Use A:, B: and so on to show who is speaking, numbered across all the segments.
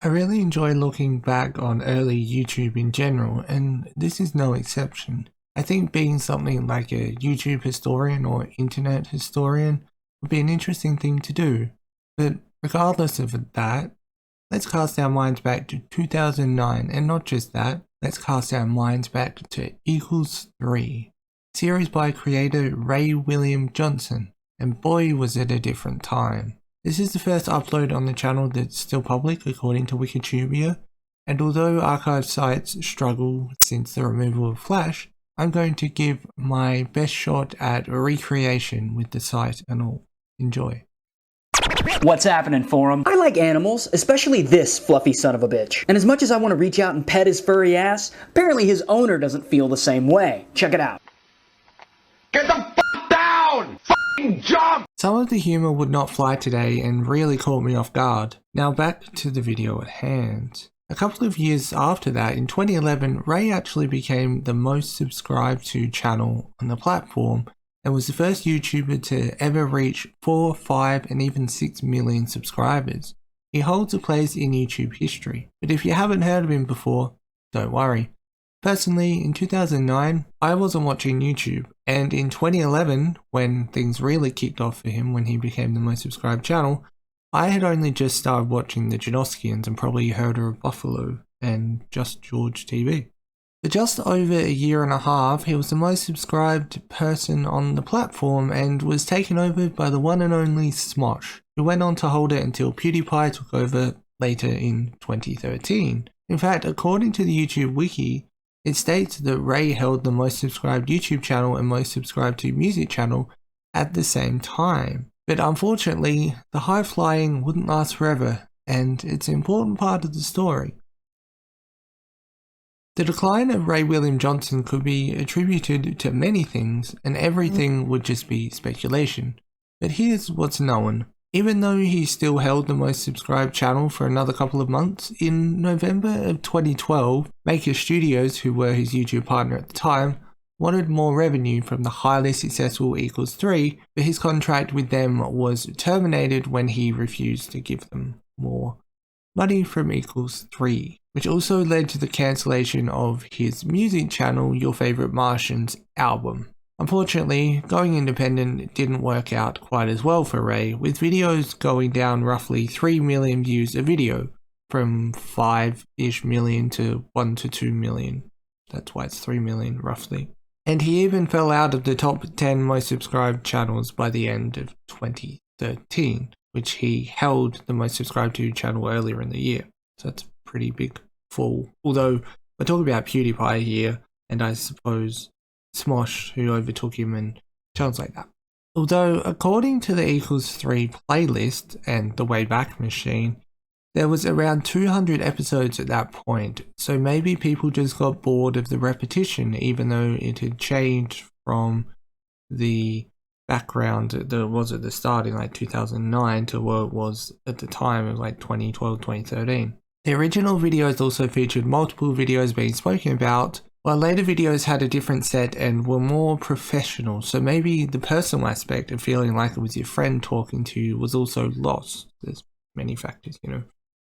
A: I really enjoy looking back on early YouTube in general, and this is no exception. I think being something like a YouTube historian or internet historian would be an interesting thing to do. But regardless of that, let's cast our minds back to 2009, and not just that, let's cast our minds back to Equals 3, series by creator Ray William Johnson, and boy was it a different time. This is the first upload on the channel that's still public according to Wikipedia, and although archive sites struggle since the removal of Flash, I'm going to give my best shot at a recreation with the site and all. Enjoy.
B: What's happening, forum? I like animals, especially this fluffy son of a bitch. And as much as I want to reach out and pet his furry ass, apparently his owner doesn't feel the same way. Check it out.
C: Get the fuck down! Fucking jump!
A: Some of the humour would not fly today and really caught me off guard. Now back to the video at hand. A couple of years after that, in 2011, Ray actually became the most subscribed to channel on the platform and was the first YouTuber to ever reach 4, 5 and even 6 million subscribers. He holds a place in YouTube history, but if you haven't heard of him before, don't worry. Personally, in 2009, I wasn't watching YouTube, and in 2011, when things really kicked off for him when he became the most subscribed channel, I had only just started watching the Janoskians and probably heard of Buffalo and Just George TV. For just over a year and a half, he was the most subscribed person on the platform and was taken over by the one and only Smosh, who went on to hold it until PewDiePie took over later in 2013. In fact, according to the YouTube wiki, it states that Ray held the most subscribed YouTube channel and most subscribed to music channel at the same time. But unfortunately, the high flying wouldn't last forever, and it's an important part of the story. The decline of Ray William Johnson could be attributed to many things, and everything would just be speculation. But here's what's known. Even though he still held the most subscribed channel for another couple of months, in November of 2012, Maker Studios, who were his YouTube partner at the time, wanted more revenue from the highly successful Equals 3, but his contract with them was terminated when he refused to give them more money from Equals 3, which also led to the cancellation of his music channel, Your Favorite Martians album. Unfortunately, going independent didn't work out quite as well for Ray, with videos going down roughly 3 million views a video, from 5-ish million to 1 to 2 million. That's why it's 3 million roughly. And he even fell out of the top 10 most subscribed channels by the end of 2013, which he held the most subscribed to channel earlier in the year. So that's a pretty big fall. Although we're talking about PewDiePie here, and I suppose Smosh, who overtook him and channels like that. Although, according to the Equals 3 playlist and the Wayback Machine, there was around 200 episodes at that point, so maybe people just got bored of the repetition even though it had changed from the background that was at the start in like 2009 to what it was at the time of like 2012, 2013. The original videos also featured multiple videos being spoken about, while later videos had a different set and were more professional, so maybe the personal aspect of feeling like it was your friend talking to you was also lost. There's many factors, you know.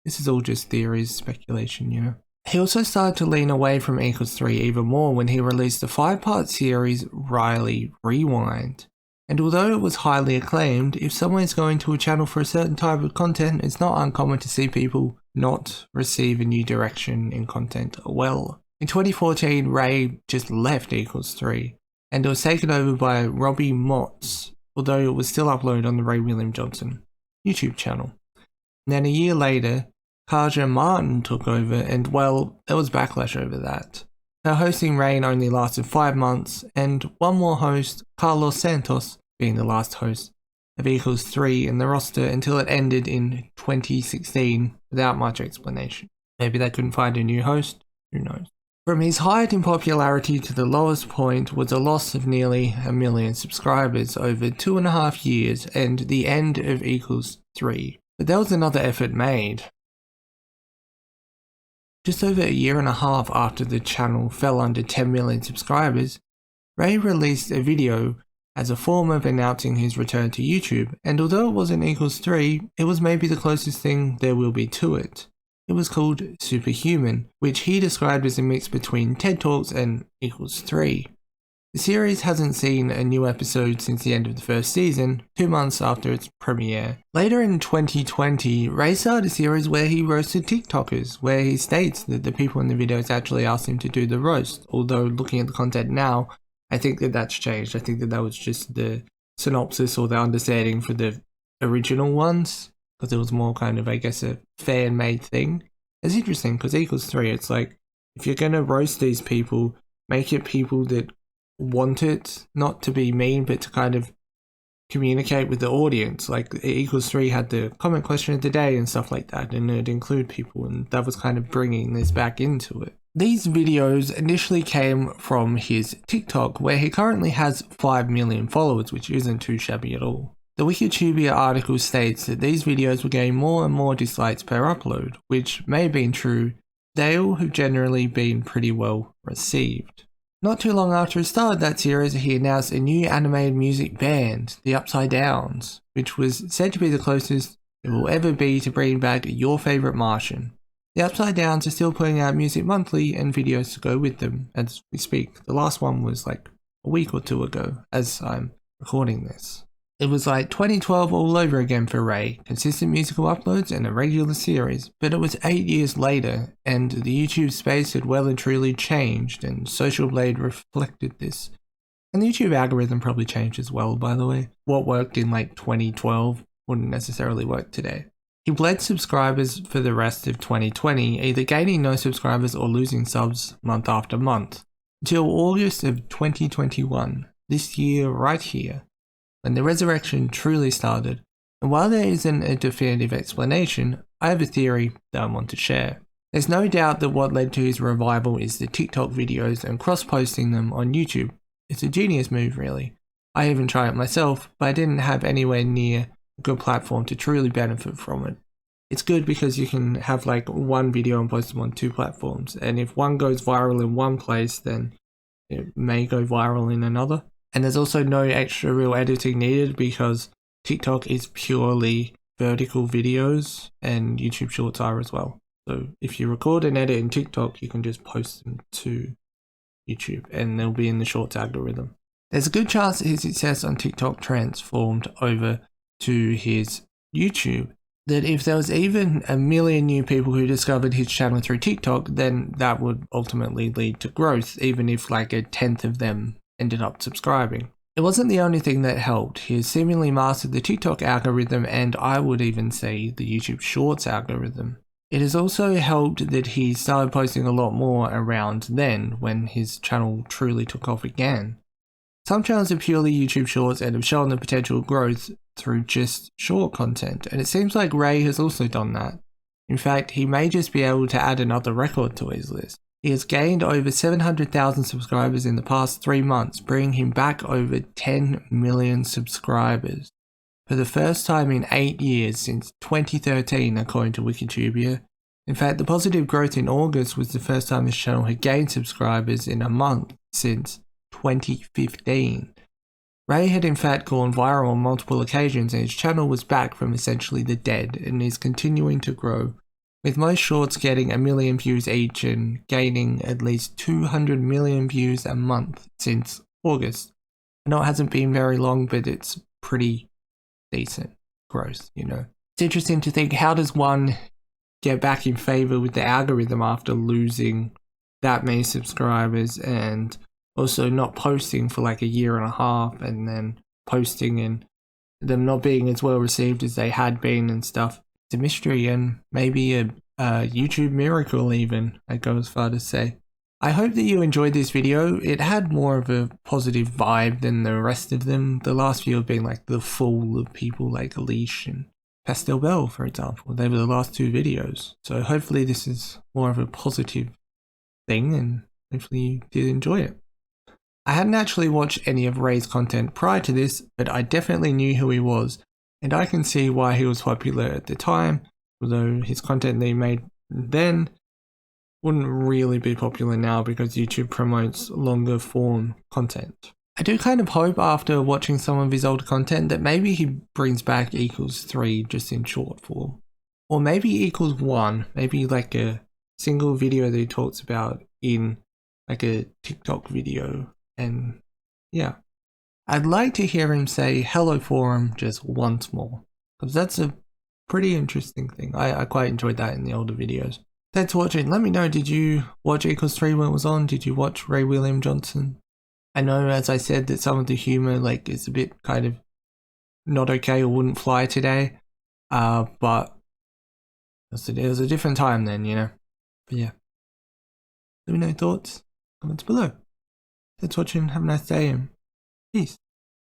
A: This is all just theories, speculation, you know. He also started to lean away from Equals 3 even more when he released the 5-part series Riley Rewind. And although it was highly acclaimed, if someone's going to a channel for a certain type of content, it's not uncommon to see people not receive a new direction in content well. In 2014, Ray just left Equals 3, and it was taken over by Robbie Motts, although it was still uploaded on the Ray William Johnson YouTube channel. And then a year later, Kaja Martin took over, and well, there was backlash over that. Her hosting reign only lasted 5 months, and one more host, Carlos Santos, being the last host of Equals 3 in the roster until it ended in 2016 without much explanation. Maybe they couldn't find a new host, who knows. From his height in popularity to the lowest point was a loss of nearly 1 million subscribers over 2.5 years and the end of Equals 3. But there was another effort made. Just over a year and a half after the channel fell under 10 million subscribers, Ray released a video as a form of announcing his return to YouTube, and although it wasn't Equals 3, it was maybe the closest thing there will be to it. It was called Superhuman, which he described as a mix between TED Talks and Equals 3. The series hasn't seen a new episode since the end of the first season, 2 months after its premiere. Later in 2020, Ray started a series where he roasted TikTokers, where he states that the people in the videos actually asked him to do the roast, although looking at the content now, I think that that's changed. I think that that was just the synopsis or the understanding for the original ones, because it was more kind of, I guess, a fan-made thing. It's interesting, because Equals 3, it's like, if you're going to roast these people, make it people that want it, not to be mean, but to kind of communicate with the audience. Like Equals 3 had the comment question of the day and stuff like that, and it'd include people, and that was kind of bringing this back into it. These videos initially came from his TikTok, where he currently has 5 million followers, which isn't too shabby at all. The Wikipedia article states that these videos were getting more and more dislikes per upload, which may have been true. They all have generally been pretty well received. Not too long after he started that series, he announced a new animated music band, the Upside Downs, which was said to be the closest it will ever be to bringing back your favourite Martian. The Upside Downs are still putting out music monthly and videos to go with them as we speak. The last one was like a week or two ago as I'm recording this. It was like 2012 all over again for Ray, consistent musical uploads and a regular series, but it was 8 years later, and the YouTube space had well and truly changed, and Social Blade reflected this. And the YouTube algorithm probably changed as well, by the way. What worked in like 2012 wouldn't necessarily work today. He bled subscribers for the rest of 2020, either gaining no subscribers or losing subs month after month, until August of 2021, this year right here, when the resurrection truly started. And while there isn't a definitive explanation, I have a theory that I want to share. There's no doubt that what led to his revival is the TikTok videos and cross-posting them on YouTube. It's a genius move, really. I even tried it myself, but I didn't have anywhere near a good platform to truly benefit from it. It's good because you can have like one video and post them on 2 platforms, and if one goes viral in one place, then it may go viral in another. And there's also no extra real editing needed because TikTok is purely vertical videos and YouTube Shorts are as well. So if you record and edit in TikTok, you can just post them to YouTube and they'll be in the Shorts algorithm. There's a good chance that his success on TikTok transformed over to his YouTube. That if there was even 1 million new people who discovered his channel through TikTok, then that would ultimately lead to growth, even if like 1/10 of them ended up subscribing. It wasn't the only thing that helped. He has seemingly mastered the TikTok algorithm and I would even say the YouTube Shorts algorithm. It has also helped that he started posting a lot more around then, when his channel truly took off again. Some channels are purely YouTube Shorts and have shown the potential growth through just short content, and it seems like Ray has also done that. In fact, he may just be able to add another record to his list. He has gained over 700,000 subscribers in the past 3 months, bringing him back over 10 million subscribers. For the first time in 8 years since 2013, according to Wikipedia. In fact, the positive growth in August was the first time his channel had gained subscribers in a month since 2015. Ray had in fact gone viral on multiple occasions and his channel was back from essentially the dead and is continuing to grow, with most shorts getting 1 million views each and gaining at least 200 million views a month since August. I know it hasn't been very long, but it's pretty decent growth, you know. It's interesting to think, how does one get back in favor with the algorithm after losing that many subscribers and also not posting for like 1.5 years and then posting and them not being as well received as they had been and stuff? It's a mystery and maybe a YouTube miracle even, I go as far to say. I hope that you enjoyed this video. It had more of a positive vibe than the rest of them. The last few have been like the full of people like Alish and Pastel Bell, for example. They were the last 2 videos. So hopefully this is more of a positive thing and hopefully you did enjoy it. I hadn't actually watched any of Ray's content prior to this, but I definitely knew who he was, and I can see why he was popular at the time, although his content that he made then wouldn't really be popular now because YouTube promotes longer form content. I do kind of hope after watching some of his older content that maybe he brings back Equals 3 just in short form. or maybe equals 1, maybe like a single video that he talks about in like a TikTok video. And yeah, I'd like to hear him say hello forum just once more, because that's a pretty interesting thing. I quite enjoyed that in the older videos. Thanks for watching. Let me know, did you watch Equals 3 when it was on? Did you watch Ray William Johnson? I know, as I said, that some of the humor like is a bit kind of not okay or wouldn't fly today, but it was a different time then, you know. But yeah, let me know your thoughts, comments below. Thanks for watching. Have a nice day and peace.